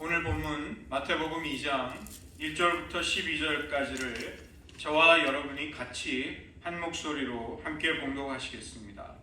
오늘 본문 마태복음 2장 1절부터 12절까지를 저와 여러분이 같이 한 목소리로 함께 봉독하시겠습니다.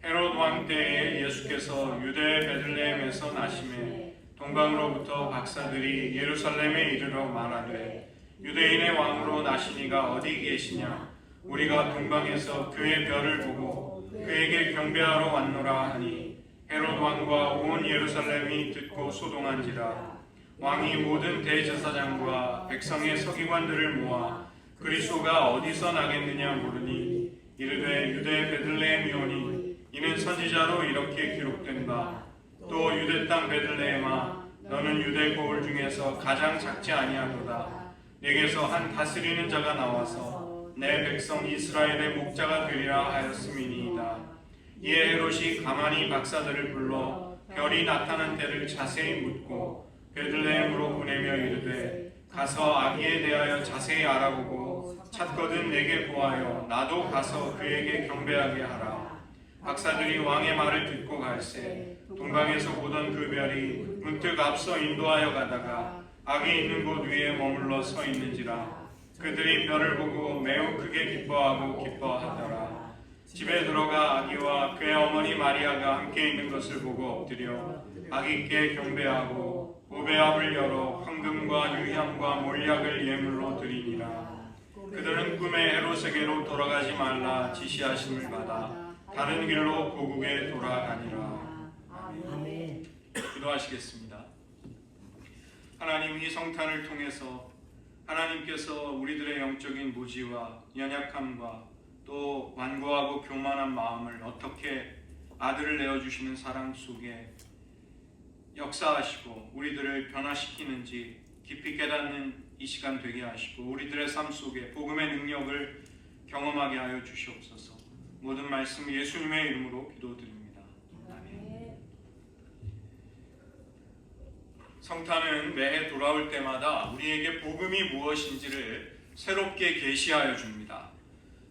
헤롯 왕 때에 예수께서 유대 베들레헴에서 나심에 동방으로부터 박사들이 예루살렘에 이르러 말하되 유대인의 왕으로 나시니가 어디 계시냐? 우리가 동방에서 그의 별을 보고 그에게 경배하러 왔노라 하니 헤롯 왕과 온 예루살렘이 듣고 소동한지라. 왕이 모든 대제사장과 백성의 서기관들을 모아 그리스도가 어디서 나겠느냐 물으니 이르되 유대 베들레헴이오니 이는 선지자로 이렇게 기록된 바 또 유대 땅 베들레헴아 너는 유대 고을 중에서 가장 작지 아니하도다. 내게서 한 다스리는 자가 나와서 내 백성 이스라엘의 목자가 되리라 하였음이니이다. 이에 헤롯이 가만히 박사들을 불러 별이 나타난 때를 자세히 묻고 베들레헴으로 보내며 이르되 가서 아기에 대하여 자세히 알아보고 찾거든 내게 보하여 나도 가서 그에게 경배하게 하라. 박사들이 왕의 말을 듣고 갈새 동방에서 보던 그 별이 문득 앞서 인도하여 가다가 아기 있는 곳 위에 머물러 서 있는지라. 그들이 별을 보고 매우 크게 기뻐하더라. 집에 들어가 아기와 그의 어머니 마리아가 함께 있는 것을 보고 엎드려 아기께 경배하고 보배압을 열어 황금과 유향과 몰약을 예물로 드리니라. 그들은 꿈에 헤롯에게로 돌아가지 말라 지시하심을 받아 다른 길로 고국에 돌아가니라. 아멘. 기도하시겠습니다. 하나님, 이 성탄을 통해서 하나님께서 우리들의 영적인 무지와 연약함과 또 완고하고 교만한 마음을 어떻게 아들을 내어주시는 사랑 속에 역사하시고 우리들을 변화시키는지 깊이 깨닫는 이 시간 되게 하시고 우리들의 삶 속에 복음의 능력을 경험하게 하여 주시옵소서. 모든 말씀 예수님의 이름으로 기도드립니다. 아멘. 성탄은 매해 돌아올 때마다 우리에게 복음이 무엇인지를 새롭게 계시하여 줍니다.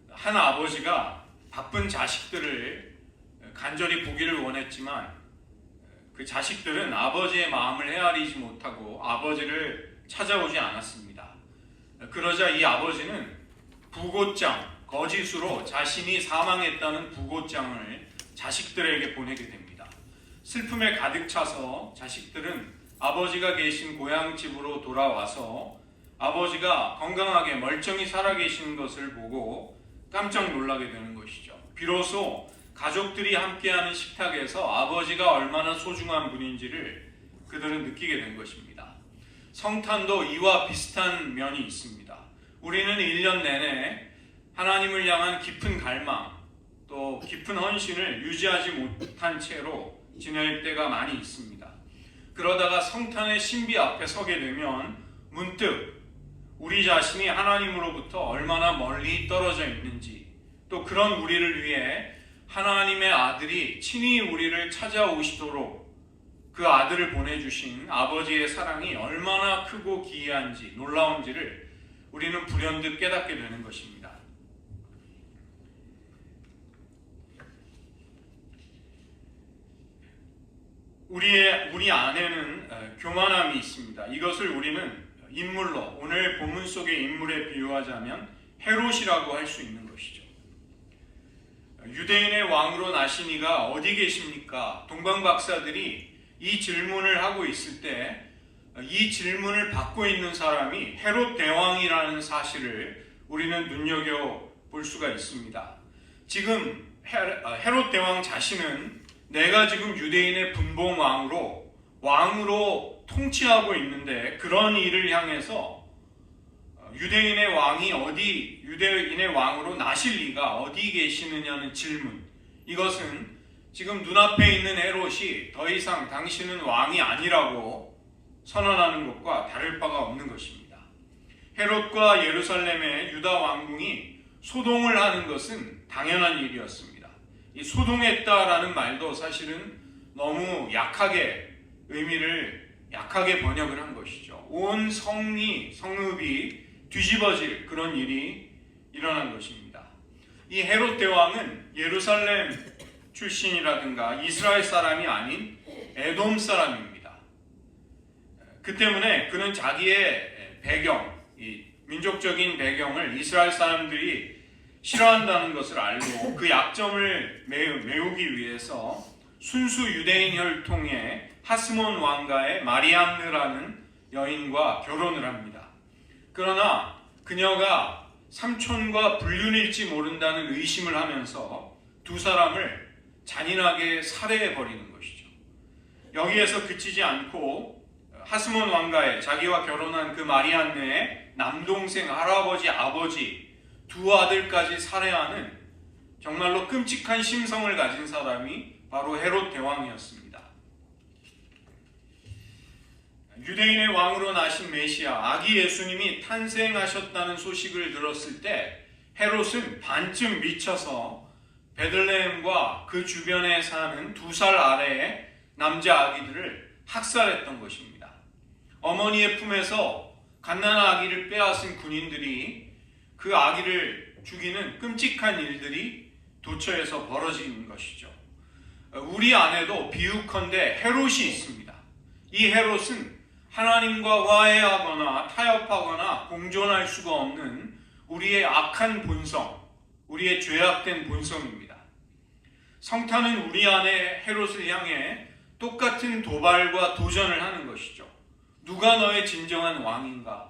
한 아버지가 바쁜 자식들을 간절히 보기를 원했지만 그 자식들은 아버지의 마음을 헤아리지 못하고 아버지를 찾아오지 않았습니다. 그러자 이 아버지는 부고장, 거짓으로 자신이 사망했다는 부고장을 자식들에게 보내게 됩니다. 슬픔에 가득 차서 자식들은 아버지가 계신 고향집으로 돌아와서 아버지가 건강하게 멀쩡히 살아계시는 것을 보고 깜짝 놀라게 되는 것이죠. 비로소 가족들이 함께하는 식탁에서 아버지가 얼마나 소중한 분인지를 그들은 느끼게 된 것입니다. 성탄도 이와 비슷한 면이 있습니다. 우리는 1년 내내 하나님을 향한 깊은 갈망, 또 깊은 헌신을 유지하지 못한 채로 지낼 때가 많이 있습니다. 그러다가 성탄의 신비 앞에 서게 되면 문득 우리 자신이 하나님으로부터 얼마나 멀리 떨어져 있는지, 또 그런 우리를 위해 하나님의 아들이 친히 우리를 찾아오시도록 그 아들을 보내주신 아버지의 사랑이 얼마나 크고 기이한지 놀라운지를 우리는 불현듯 깨닫게 되는 것입니다. 우리 안에는 교만함이 있습니다. 이것을 우리는 인물로, 오늘 본문 속의 인물에 비유하자면 헤롯이라고 할 수 있는 것이죠. 유대인의 왕으로 나시니가 어디 계십니까? 동방 박사들이 이 질문을 하고 있을 때 이 질문을 받고 있는 사람이 헤롯 대왕이라는 사실을 우리는 눈여겨볼 수가 있습니다. 지금 헤롯 대왕 자신은 내가 지금 유대인의 분봉 왕으로 통치하고 있는데 그런 일을 향해서 유대인의 왕으로 나실 리가 어디 계시느냐는 질문, 이것은 지금 눈앞에 있는 헤롯이 더 이상 당신은 왕이 아니라고 선언하는 것과 다를 바가 없는 것입니다. 헤롯과 예루살렘의 유다 왕궁이 소동을 하는 것은 당연한 일이었습니다. 이 소동했다라는 말도 사실은 너무 의미를 약하게 번역을 한 것이죠. 온 성읍이 뒤집어질 그런 일이 일어난 것입니다. 이 헤롯 대왕은 예루살렘 출신이라든가 이스라엘 사람이 아닌 에돔 사람입니다. 그 때문에 그는 자기의 배경, 이 민족적인 배경을 이스라엘 사람들이 싫어한다는 것을 알고 그 약점을 메우기 위해서 순수 유대인 혈통의 하스몬 왕가의 마리암느라는 여인과 결혼을 합니다. 그러나 그녀가 삼촌과 불륜일지 모른다는 의심을 하면서 두 사람을 잔인하게 살해해 버리는 것이죠. 여기에서 그치지 않고 하스몬 왕가의 자기와 결혼한 그 마리암느의 남동생, 할아버지, 아버지 두 아들까지 살해하는 정말로 끔찍한 심성을 가진 사람이 바로 헤롯 대왕이었습니다. 유대인의 왕으로 나신 메시아 아기 예수님이 탄생하셨다는 소식을 들었을 때 헤롯은 반쯤 미쳐서 베들레헴과 그 주변에 사는 2살 아래의 남자 아기들을 학살했던 것입니다. 어머니의 품에서 갓난아기 아기를 빼앗은 군인들이 그 아기를 죽이는 끔찍한 일들이 도처에서 벌어진 것이죠. 우리 안에도 비유컨대 헤롯이 있습니다. 이 헤롯은 하나님과 화해하거나 타협하거나 공존할 수가 없는 우리의 악한 본성, 우리의 죄악된 본성입니다. 성탄은 우리 안에 헤롯을 향해 똑같은 도발과 도전을 하는 것이죠. 누가 너의 진정한 왕인가?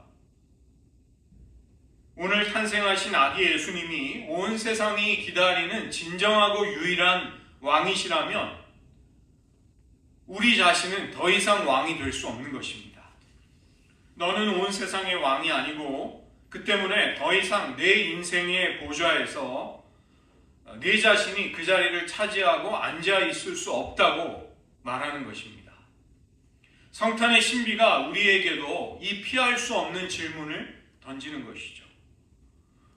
오늘 탄생하신 아기 예수님이 온 세상이 기다리는 진정하고 유일한 왕이시라면 우리 자신은 더 이상 왕이 될 수 없는 것입니다. 너는 온 세상의 왕이 아니고 그 때문에 더 이상 내 인생의 보좌에서 네 자신이 그 자리를 차지하고 앉아 있을 수 없다고 말하는 것입니다. 성탄의 신비가 우리에게도 이 피할 수 없는 질문을 던지는 것이죠.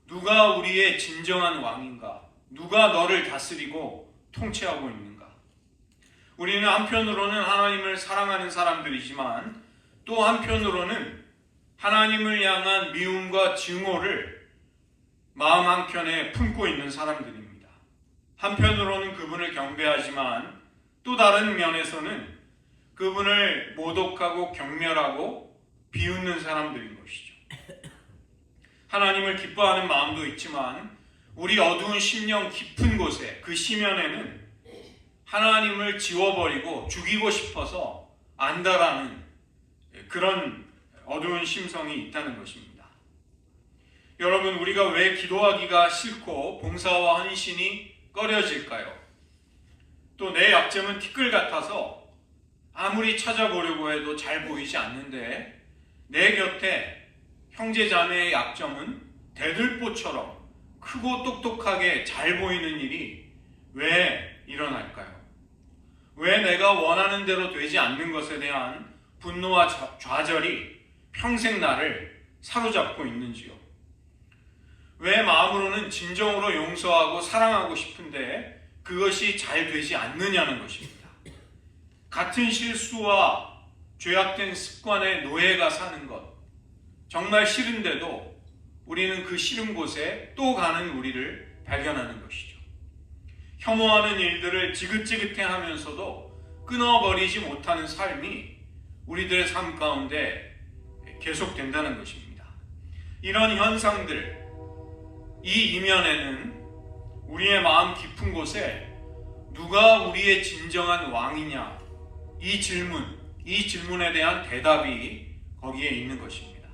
누가 우리의 진정한 왕인가? 누가 너를 다스리고 통치하고 있는가? 우리는 한편으로는 하나님을 사랑하는 사람들이지만 또 한편으로는 하나님을 향한 미움과 증오를 마음 한켠에 품고 있는 사람들입니다. 한편으로는 그분을 경배하지만 또 다른 면에서는 그분을 모독하고 경멸하고 비웃는 사람들인 것이죠. 하나님을 기뻐하는 마음도 있지만 우리 어두운 심령 깊은 곳에 그 심연에는 하나님을 지워버리고 죽이고 싶어서 안다라는 그런 어두운 심성이 있다는 것입니다. 여러분, 우리가 왜 기도하기가 싫고 봉사와 헌신이 꺼려질까요? 또 내 약점은 티끌 같아서 아무리 찾아보려고 해도 잘 보이지 않는데 내 곁에 형제 자매의 약점은 대들보처럼 크고 똑똑하게 잘 보이는 일이 왜 일어날까요? 왜 내가 원하는 대로 되지 않는 것에 대한 분노와 좌절이 평생 나를 사로잡고 있는지요? 왜 마음으로는 진정으로 용서하고 사랑하고 싶은데 그것이 잘 되지 않느냐는 것입니다. 같은 실수와 죄악된 습관의 노예가 사는 것, 정말 싫은데도 우리는 그 싫은 곳에 또 가는 우리를 발견하는 것이죠. 혐오하는 일들을 지긋지긋해 하면서도 끊어버리지 못하는 삶이 우리들의 삶 가운데 계속된다는 것입니다. 이런 현상들, 이 이면에는 우리의 마음 깊은 곳에 누가 우리의 진정한 왕이냐, 이 질문에 대한 대답이 거기에 있는 것입니다.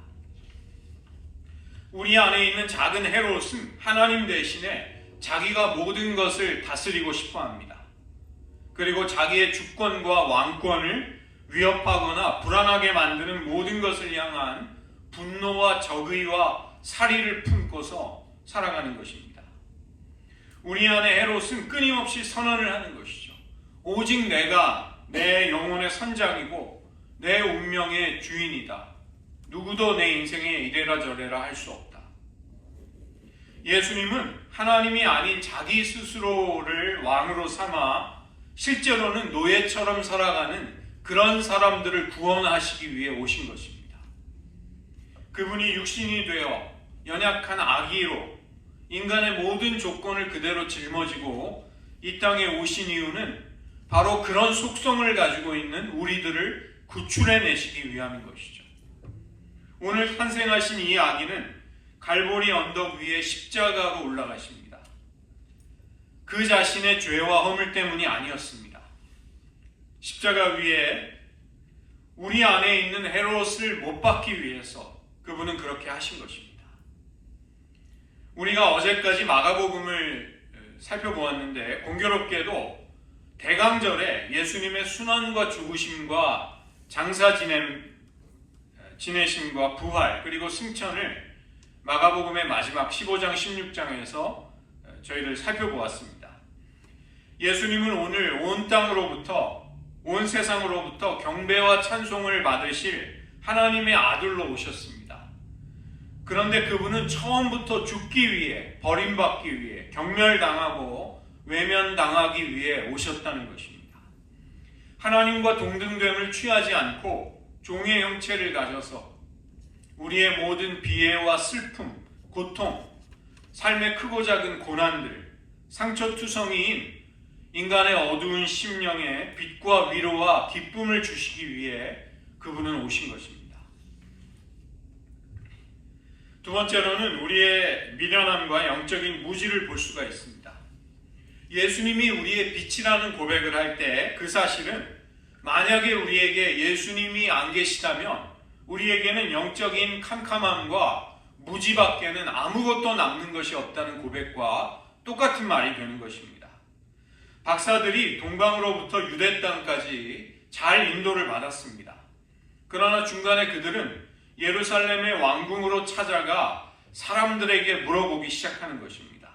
우리 안에 있는 작은 헤롯은 하나님 대신에 자기가 모든 것을 다스리고 싶어 합니다. 그리고 자기의 주권과 왕권을 위협하거나 불안하게 만드는 모든 것을 향한 분노와 적의와 살의를 품고서 살아가는 것입니다. 우리 안에 헤롯은 끊임없이 선언을 하는 것이죠. 오직 내가 내 영혼의 선장이고 내 운명의 주인이다. 누구도 내 인생에 이래라 저래라 할 수 없다. 예수님은 하나님이 아닌 자기 스스로를 왕으로 삼아 실제로는 노예처럼 살아가는 그런 사람들을 구원하시기 위해 오신 것입니다. 그분이 육신이 되어 연약한 아기로 인간의 모든 조건을 그대로 짊어지고 이 땅에 오신 이유는 바로 그런 속성을 가지고 있는 우리들을 구출해내시기 위함인 것이죠. 오늘 탄생하신 이 아기는 갈보리 언덕 위에 십자가로 올라가십니다. 그 자신의 죄와 허물 때문이 아니었습니다. 십자가 위에 우리 안에 있는 헤롯을 못 받기 위해서 그분은 그렇게 하신 것입니다. 우리가 어제까지 마가복음을 살펴보았는데 공교롭게도 대강절에 예수님의 순환과 죽으심과 장사 지내심과 부활 그리고 승천을 마가복음의 마지막 15장 16장에서 저희를 살펴보았습니다. 예수님은 오늘 온 땅으로부터 온 세상으로부터 경배와 찬송을 받으실 하나님의 아들로 오셨습니다. 그런데 그분은 처음부터 죽기 위해, 버림받기 위해, 경멸당하고 외면당하기 위해 오셨다는 것입니다. 하나님과 동등됨을 취하지 않고 종의 형체를 가져서 우리의 모든 비애와 슬픔, 고통, 삶의 크고 작은 고난들, 상처투성이인 인간의 어두운 심령에 빛과 위로와 기쁨을 주시기 위해 그분은 오신 것입니다. 두 번째로는 우리의 미련함과 영적인 무지를 볼 수가 있습니다. 예수님이 우리의 빛이라는 고백을 할 때 그 사실은 만약에 우리에게 예수님이 안 계시다면 우리에게는 영적인 캄캄함과 무지밖에는 아무것도 남는 것이 없다는 고백과 똑같은 말이 되는 것입니다. 박사들이 동방으로부터 유대 땅까지 잘 인도를 받았습니다. 그러나 중간에 그들은 예루살렘의 왕궁으로 찾아가 사람들에게 물어보기 시작하는 것입니다.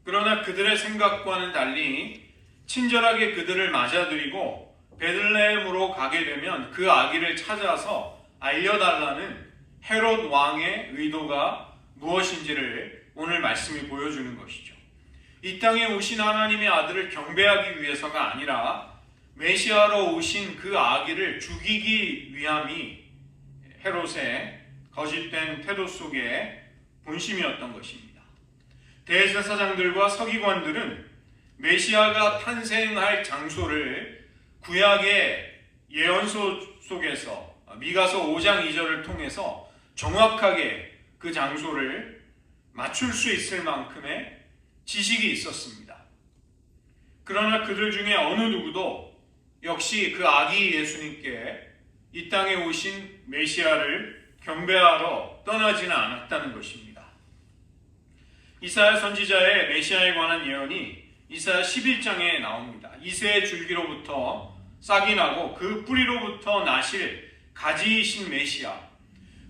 그러나 그들의 생각과는 달리 친절하게 그들을 맞아들이고 베들레헴으로 가게 되면 그 아기를 찾아서 알려달라는 헤롯 왕의 의도가 무엇인지를 오늘 말씀이 보여주는 것이죠. 이 땅에 오신 하나님의 아들을 경배하기 위해서가 아니라 메시아로 오신 그 아기를 죽이기 위함이 헤롯의 거짓된 태도 속에 본심이었던 것입니다. 대제사장들과 서기관들은 메시아가 탄생할 장소를 구약의 예언서 속에서 미가서 5장 2절을 통해서 정확하게 그 장소를 맞출 수 있을 만큼의 지식이 있었습니다. 그러나 그들 중에 어느 누구도 역시 그 아기 예수님께 이 땅에 오신 메시아를 경배하러 떠나지는 않았다는 것입니다. 이사야 선지자의 메시아에 관한 예언이 이사야 11장에 나옵니다. 이새의 줄기로부터 싹이 나고 그 뿌리로부터 나실 가지이신 메시아,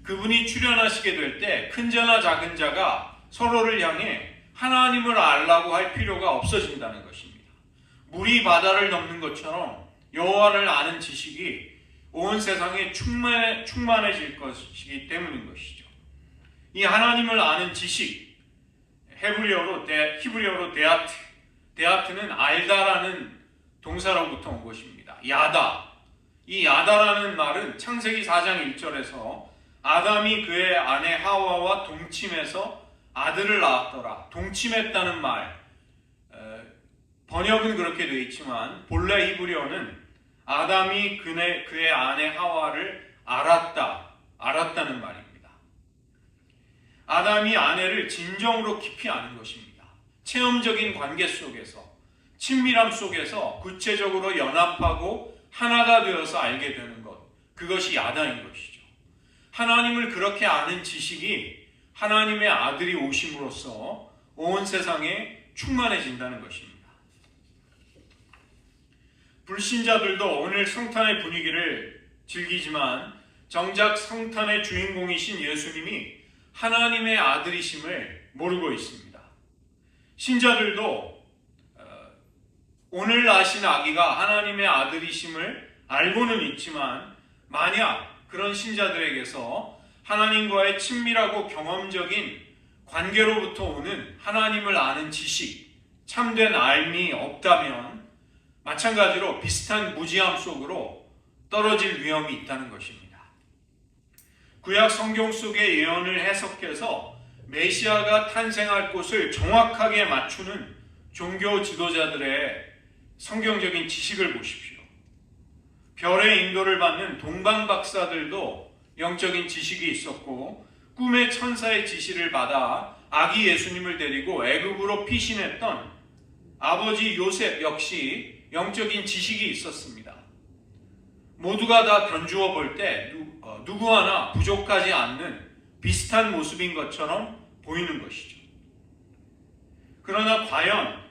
그분이 출현하시게 될 때 큰 자나 작은 자가 서로를 향해 하나님을 알라고 할 필요가 없어진다는 것입니다. 물이 바다를 넘는 것처럼 여호와를 아는 지식이 온 세상에 충만해질 것이기 때문인 것이죠. 이 하나님을 아는 지식, 히브리어로 데아트는 알다라는 동사로부터 온 것입니다. 야다. 이 야다라는 말은 창세기 4장 1절에서 아담이 그의 아내 하와와 동침해서 아들을 낳았더라. 동침했다는 말, 번역은 그렇게 되어 있지만 본래 히브리어는 아담이 그의 아내 하와를 알았다는 말입니다. 아담이 아내를 진정으로 깊이 아는 것입니다. 체험적인 관계 속에서, 친밀함 속에서 구체적으로 연합하고 하나가 되어서 알게 되는 것, 그것이 야다인 것이죠. 하나님을 그렇게 아는 지식이 하나님의 아들이 오심으로써 온 세상에 충만해진다는 것입니다. 불신자들도 오늘 성탄의 분위기를 즐기지만 정작 성탄의 주인공이신 예수님이 하나님의 아들이심을 모르고 있습니다. 신자들도 오늘 나신 아기가 하나님의 아들이심을 알고는 있지만 만약 그런 신자들에게서 하나님과의 친밀하고 경험적인 관계로부터 오는 하나님을 아는 지식, 참된 알미 없다면 마찬가지로 비슷한 무지함 속으로 떨어질 위험이 있다는 것입니다. 구약 성경 속의 예언을 해석해서 메시아가 탄생할 곳을 정확하게 맞추는 종교 지도자들의 성경적인 지식을 보십시오. 별의 인도를 받는 동방 박사들도 영적인 지식이 있었고, 꿈의 천사의 지시를 받아 아기 예수님을 데리고 애굽으로 피신했던 아버지 요셉 역시 영적인 지식이 있었습니다. 모두가 다 견주어 볼 때 누구 하나 부족하지 않는 비슷한 모습인 것처럼 보이는 것이죠. 그러나 과연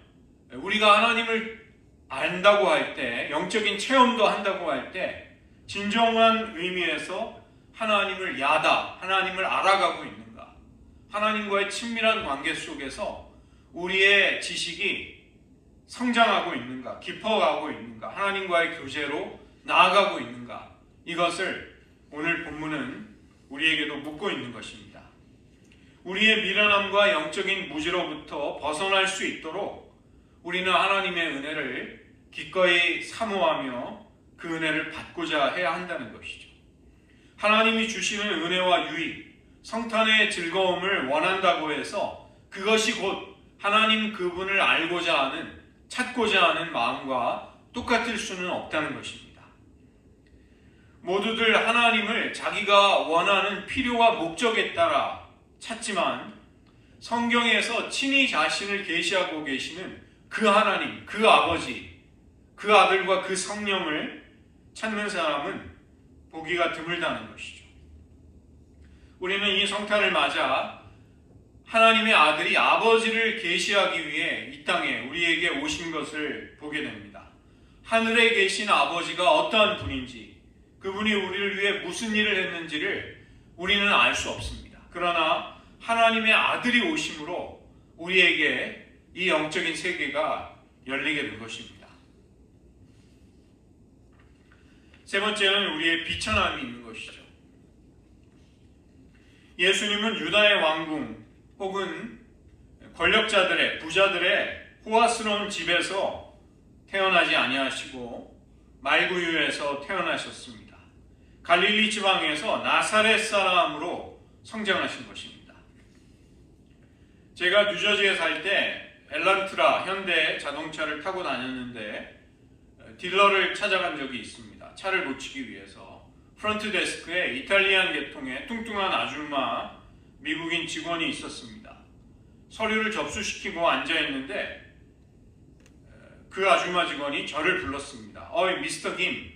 우리가 하나님을 안다고 할 때, 영적인 체험도 한다고 할 때 진정한 의미에서 하나님을 하나님을 알아가고 있는가? 하나님과의 친밀한 관계 속에서 우리의 지식이 성장하고 있는가? 깊어가고 있는가? 하나님과의 교제로 나아가고 있는가? 이것을 오늘 본문은 우리에게도 묻고 있는 것입니다. 우리의 미련함과 영적인 무지로부터 벗어날 수 있도록 우리는 하나님의 은혜를 기꺼이 사모하며 그 은혜를 받고자 해야 한다는 것이죠. 하나님이 주시는 은혜와 유익, 성탄의 즐거움을 원한다고 해서 그것이 곧 하나님 그분을 알고자 하는, 찾고자 하는 마음과 똑같을 수는 없다는 것입니다. 모두들 하나님을 자기가 원하는 필요와 목적에 따라 찾지만 성경에서 친히 자신을 계시하고 계시는 그 하나님, 그 아버지, 그 아들과 그 성령을 찾는 사람은 보기가 드물다는 것이죠. 우리는 이 성탄을 맞아 하나님의 아들이 아버지를 계시하기 위해 이 땅에 우리에게 오신 것을 보게 됩니다. 하늘에 계신 아버지가 어떠한 분인지, 그분이 우리를 위해 무슨 일을 했는지를 우리는 알 수 없습니다. 그러나 하나님의 아들이 오심으로 우리에게 이 영적인 세계가 열리게 된 것입니다. 세 번째는 우리의 비천함이 있는 것이죠. 예수님은 유다의 왕궁 혹은 권력자들의, 부자들의 호화스러운 집에서 태어나지 아니하시고 말구유에서 태어나셨습니다. 갈릴리 지방에서 나사렛 사람으로 성장하신 것입니다. 제가 뉴저지에 살 때 엘란트라 현대 자동차를 타고 다녔는데 딜러를 찾아간 적이 있습니다. 차를 고치기 위해서. 프런트 데스크에 이탈리안 계통의 뚱뚱한 아줌마 미국인 직원이 있었습니다. 서류를 접수시키고 앉아있는데 그 아줌마 직원이 저를 불렀습니다. 어이 미스터 김.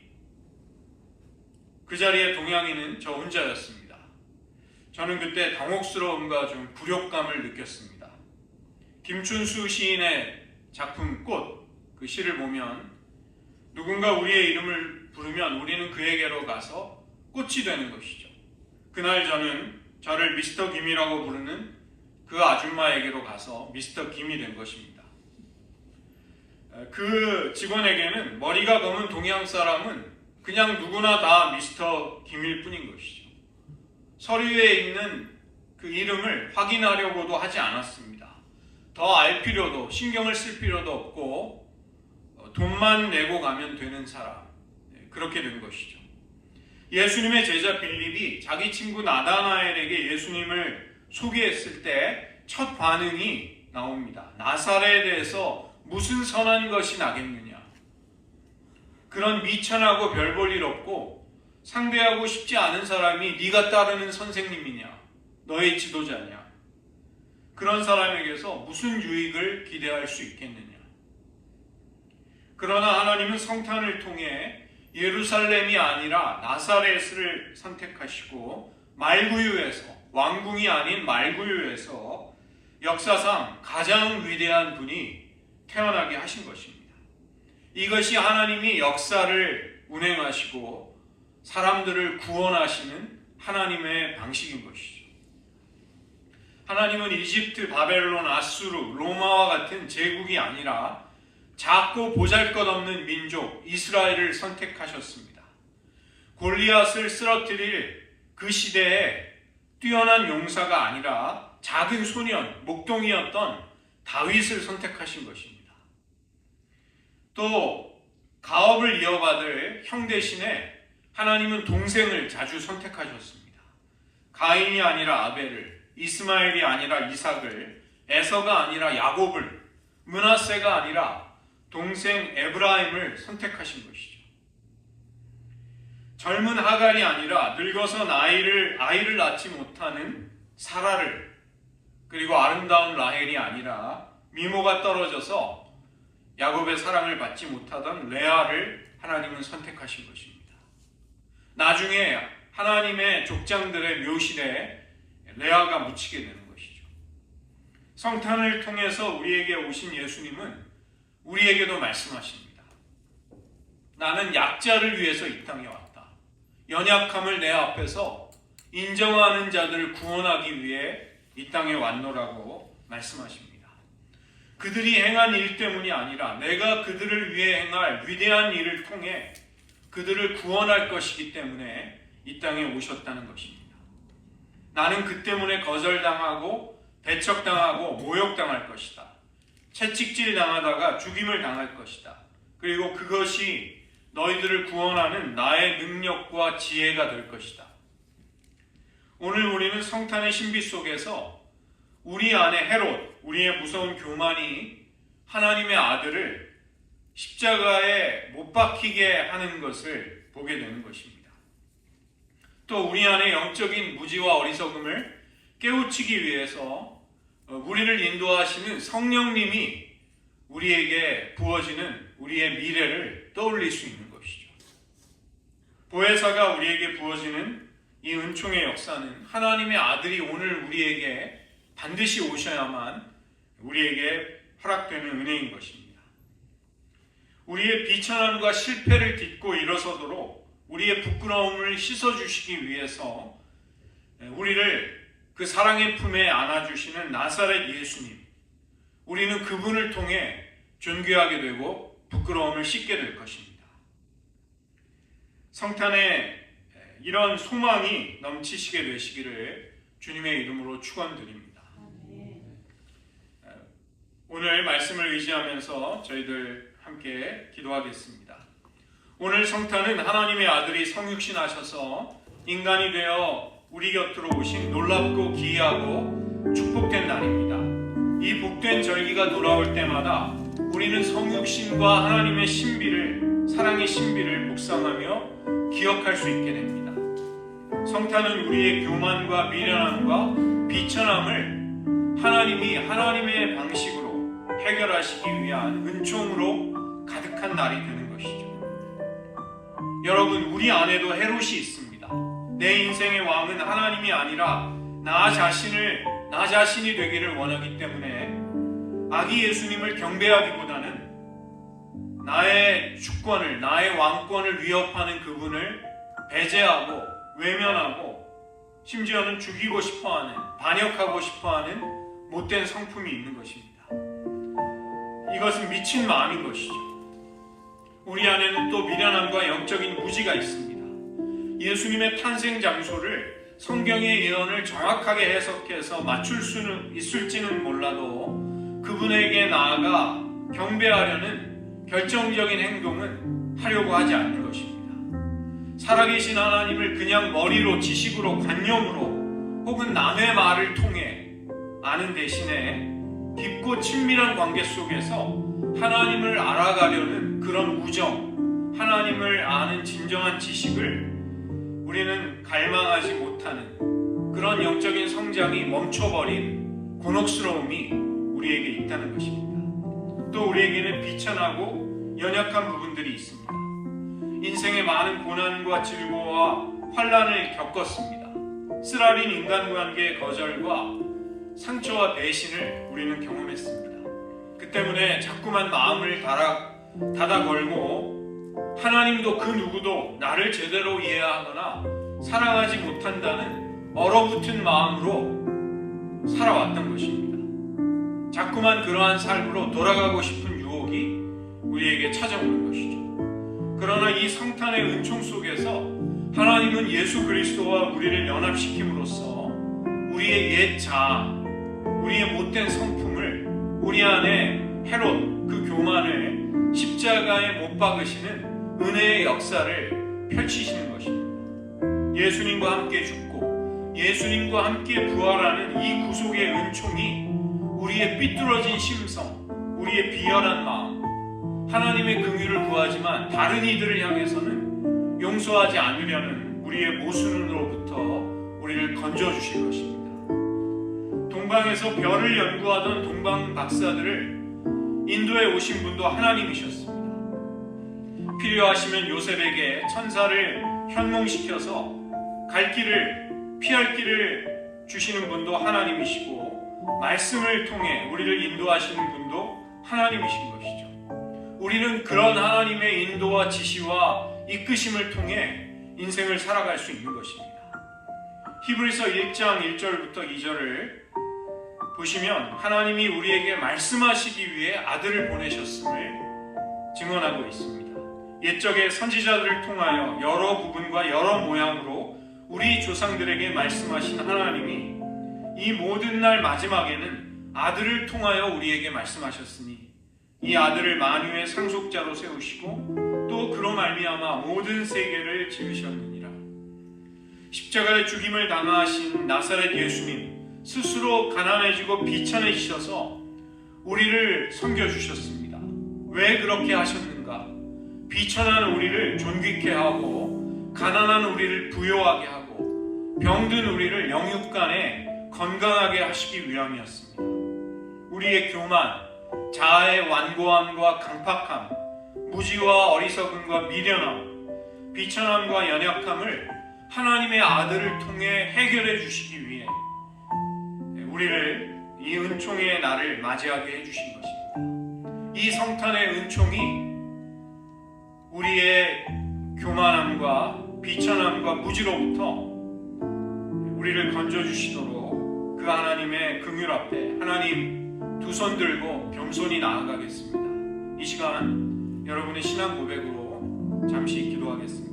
그 자리에 동양인은 저 혼자였습니다. 저는 그때 당혹스러움과 좀 굴욕감을 느꼈습니다. 김춘수 시인의 작품 꽃, 그 시를 보면 누군가 우리의 이름을 부르면 우리는 그에게로 가서 꽃이 되는 것이죠. 그날 저는 저를 미스터 김이라고 부르는 그 아줌마에게로 가서 미스터 김이 된 것입니다. 그 직원에게는 머리가 검은 동양 사람은 그냥 누구나 다 미스터 김일 뿐인 것이죠. 서류에 있는 그 이름을 확인하려고도 하지 않았습니다. 더 알 필요도, 신경을 쓸 필요도 없고 돈만 내고 가면 되는 사람, 그렇게 된 것이죠. 예수님의 제자 빌립이 자기 친구 나다나엘에게 예수님을 소개했을 때 첫 반응이 나옵니다. 나사렛에서 무슨 선한 것이 나겠느냐. 그런 미천하고 별 볼 일 없고 상대하고 싶지 않은 사람이 네가 따르는 선생님이냐, 너의 지도자냐, 그런 사람에게서 무슨 유익을 기대할 수 있겠느냐. 그러나 하나님은 성탄을 통해 예루살렘이 아니라 나사렛을 선택하시고 말구유에서, 왕궁이 아닌 말구유에서 역사상 가장 위대한 분이 태어나게 하신 것입니다. 이것이 하나님이 역사를 운행하시고 사람들을 구원하시는 하나님의 방식인 것이죠. 하나님은 이집트, 바벨론, 아수르, 로마와 같은 제국이 아니라 작고 보잘것없는 민족 이스라엘을 선택하셨습니다. 골리앗을 쓰러뜨릴 그 시대에 뛰어난 용사가 아니라 작은 소년, 목동이었던 다윗을 선택하신 것입니다. 또 가업을 이어받을 형 대신에 하나님은 동생을 자주 선택하셨습니다. 가인이 아니라 아벨을, 이스마엘이 아니라 이삭을, 에서가 아니라 야곱을, 므낫세가 아니라 동생 에브라임을 선택하신 것이죠. 젊은 하갈이 아니라 늙어서 아이를 낳지 못하는 사라를, 그리고 아름다운 라헬이 아니라 미모가 떨어져서 야곱의 사랑을 받지 못하던 레아를 하나님은 선택하신 것입니다. 나중에 하나님의 족장들의 묘실에 레아가 묻히게 되는 것이죠. 성탄을 통해서 우리에게 오신 예수님은 우리에게도 말씀하십니다. 나는 약자를 위해서 이 땅에 왔다. 연약함을 내 앞에서 인정하는 자들을 구원하기 위해 이 땅에 왔노라고 말씀하십니다. 그들이 행한 일 때문이 아니라 내가 그들을 위해 행할 위대한 일을 통해 그들을 구원할 것이기 때문에 이 땅에 오셨다는 것입니다. 나는 그 때문에 거절당하고 배척당하고 모욕당할 것이다. 채찍질 당하다가 죽임을 당할 것이다. 그리고 그것이 너희들을 구원하는 나의 능력과 지혜가 될 것이다. 오늘 우리는 성탄의 신비 속에서 우리 안에 헤롯, 우리의 무서운 교만이 하나님의 아들을 십자가에 못 박히게 하는 것을 보게 되는 것입니다. 또 우리 안에 영적인 무지와 어리석음을 깨우치기 위해서 우리를 인도하시는 성령님이 우리에게 부어지는 우리의 미래를 떠올릴 수 있는 것이죠. 보혜사가 우리에게 부어지는 이 은총의 역사는 하나님의 아들이 오늘 우리에게 반드시 오셔야만 우리에게 허락되는 은혜인 것입니다. 우리의 비천함과 실패를 딛고 일어서도록 우리의 부끄러움을 씻어주시기 위해서 우리를 그 사랑의 품에 안아주시는 나사렛 예수님, 우리는 그분을 통해 존귀하게 되고 부끄러움을 씻게 될 것입니다. 성탄에 이런 소망이 넘치시게 되시기를 주님의 이름으로 축원드립니다. 오늘 말씀을 의지하면서 저희들 함께 기도하겠습니다. 오늘 성탄은 하나님의 아들이 성육신하셔서 인간이 되어 우리 곁으로 오신 놀랍고 기이하고 축복된 날입니다. 이 복된 절기가 돌아올 때마다 우리는 성육신과 하나님의 신비를, 사랑의 신비를 묵상하며 기억할 수 있게 됩니다. 성탄은 우리의 교만과 미련함과 비천함을 하나님이 하나님의 방식으로 해결하시기 위한 은총으로 가득한 날이 되는 것이죠. 여러분, 우리 안에도 헤롯이 있습니다. 내 인생의 왕은 하나님이 아니라 나 자신이 되기를 원하기 때문에 아기 예수님을 경배하기보다는 나의 주권을, 나의 왕권을 위협하는 그분을 배제하고 외면하고 심지어는 죽이고 싶어하는, 반역하고 싶어하는 못된 성품이 있는 것입니다. 이것은 미친 마음인 것이죠. 우리 안에는 또 미련함과 영적인 무지가 있습니다. 예수님의 탄생 장소를 성경의 예언을 정확하게 해석해서 맞출 수는 있을지는 몰라도 그분에게 나아가 경배하려는 결정적인 행동은 하려고 하지 않는 것입니다. 살아계신 하나님을 그냥 머리로, 지식으로, 관념으로 혹은 남의 말을 통해 아는 대신에 깊고 친밀한 관계 속에서 하나님을 알아가려는 그런 우정, 하나님을 아는 진정한 지식을 우리는 갈망하지 못하는 그런 영적인 성장이 멈춰버린 곤혹스러움이 우리에게 있다는 것입니다. 또 우리에게는 비천하고 연약한 부분들이 있습니다. 인생의 많은 고난과 질고와 환난을 겪었습니다. 쓰라린 인간관계의 거절과 상처와 배신을 우리는 경험했습니다. 그 때문에 자꾸만 마음을 닫아 걸고 하나님도 그 누구도 나를 제대로 이해하거나 사랑하지 못한다는 얼어붙은 마음으로 살아왔던 것입니다. 자꾸만 그러한 삶으로 돌아가고 싶은 유혹이 우리에게 찾아오는 것이죠. 그러나 이 성탄의 은총 속에서 하나님은 예수 그리스도와 우리를 연합시킴으로써 우리의 옛 자아, 우리의 못된 성품을, 우리 안에 헤롯, 그 교만을 십자가에 못 박으시는 은혜의 역사를 펼치시는 것입니다. 예수님과 함께 죽고 예수님과 함께 부활하는 이 구속의 은총이 우리의 삐뚤어진 심성, 우리의 비열한 마음, 하나님의 긍휼을 구하지만 다른 이들을 향해서는 용서하지 않으려는 우리의 모순으로부터 우리를 건져주실 것입니다. 동방에서 별을 연구하던 동방 박사들을 인도에 오신 분도 하나님이셨습니다. 필요하시면 요셉에게 천사를 현몽시켜서 갈 길을, 피할 길을 주시는 분도 하나님이시고, 말씀을 통해 우리를 인도하시는 분도 하나님이신 것이죠. 우리는 그런 하나님의 인도와 지시와 이끄심을 통해 인생을 살아갈 수 있는 것입니다. 히브리서 1장 1절부터 2절을 보시면 하나님이 우리에게 말씀하시기 위해 아들을 보내셨음을 증언하고 있습니다. 옛적의 선지자들을 통하여 여러 부분과 여러 모양으로 우리 조상들에게 말씀하신 하나님이 이 모든 날 마지막에는 아들을 통하여 우리에게 말씀하셨으니 이 아들을 만유의 상속자로 세우시고 또 그로 말미암아 모든 세계를 지으셨느니라. 십자가의 죽임을 당하신 나사렛 예수님 스스로 가난해지고 비천해지셔서 우리를 섬겨주셨습니다. 왜 그렇게 하셨는가? 비천한 우리를 존귀케 하고 가난한 우리를 부요하게 하고 병든 우리를 영육간에 건강하게 하시기 위함이었습니다. 우리의 교만, 자아의 완고함과 강팍함, 무지와 어리석음과 미련함, 비천함과 연약함을 하나님의 아들을 통해 해결해 주시기 위해 우리를 이 은총의 날을 맞이하게 해주신 것입니다. 이 성탄의 은총이 우리의 교만함과 비천함과 무지로부터 우리를 건져주시도록 그 하나님의 긍휼 앞에 하나님 두 손 들고 겸손히 나아가겠습니다. 이 시간 여러분의 신앙 고백으로 잠시 기도하겠습니다.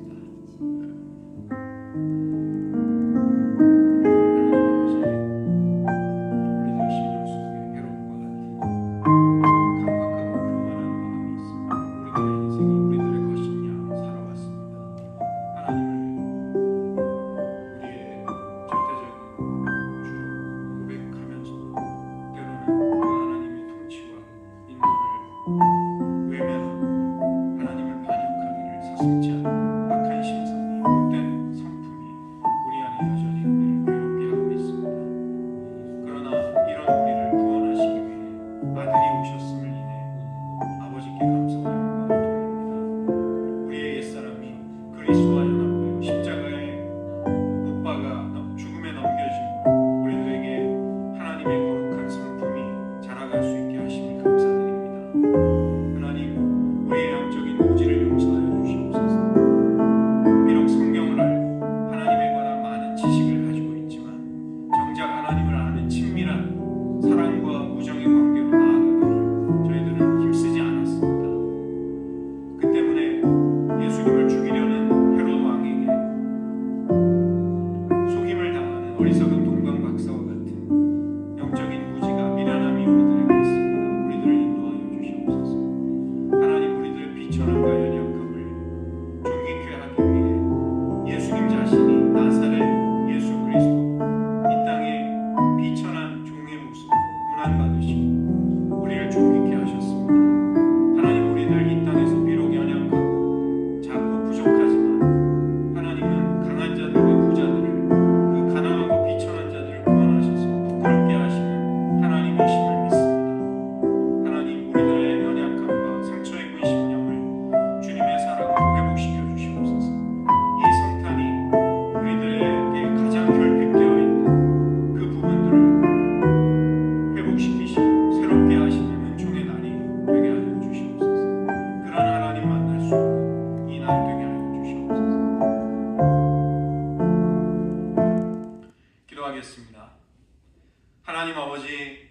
하나님 아버지,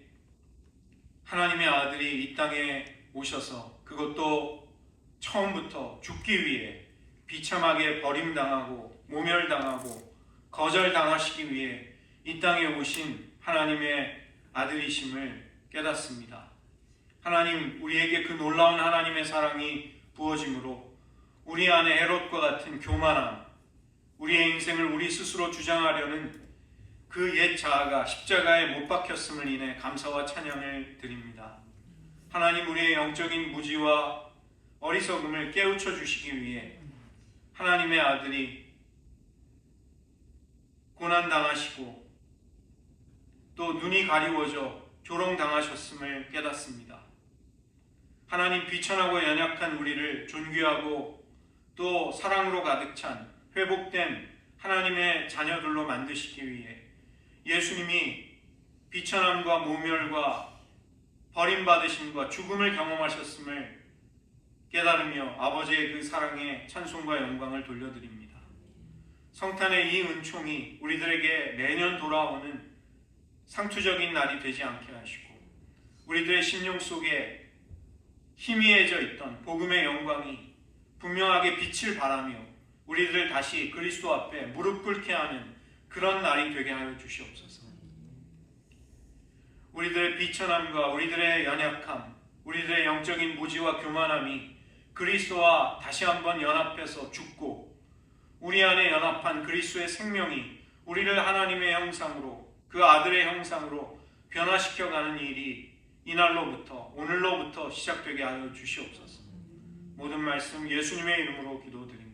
하나님의 아들이 이 땅에 오셔서 그것도 처음부터 죽기 위해 비참하게 버림당하고 모멸당하고 거절당하시기 위해 이 땅에 오신 하나님의 아들이심을 깨닫습니다. 하나님, 우리에게 그 놀라운 하나님의 사랑이 부어짐으로 우리 안에 헤롯과 같은 교만함, 우리의 인생을 우리 스스로 주장하려는 그 옛 자아가 십자가에 못 박혔음을 인해 감사와 찬양을 드립니다. 하나님, 우리의 영적인 무지와 어리석음을 깨우쳐 주시기 위해 하나님의 아들이 고난당하시고 또 눈이 가리워져 조롱당하셨음을 깨닫습니다. 하나님, 비천하고 연약한 우리를 존귀하고 또 사랑으로 가득 찬 회복된 하나님의 자녀들로 만드시기 위해 예수님이 비천함과 모멸과 버림받으심과 죽음을 경험하셨음을 깨달으며 아버지의 그 사랑에 찬송과 영광을 돌려드립니다. 성탄의 이 은총이 우리들에게 매년 돌아오는 상투적인 날이 되지 않게 하시고 우리들의 심령 속에 희미해져 있던 복음의 영광이 분명하게 빛을 발하며 우리들을 다시 그리스도 앞에 무릎 꿇게 하는 그런 날이 되게 하여 주시옵소서. 우리들의 비천함과 우리들의 연약함, 우리들의 영적인 무지와 교만함이 그리스도와 다시 한번 연합해서 죽고 우리 안에 연합한 그리스도의 생명이 우리를 하나님의 형상으로, 그 아들의 형상으로 변화시켜가는 일이 이날로부터, 오늘로부터 시작되게 하여 주시옵소서. 모든 말씀 예수님의 이름으로 기도드립니다.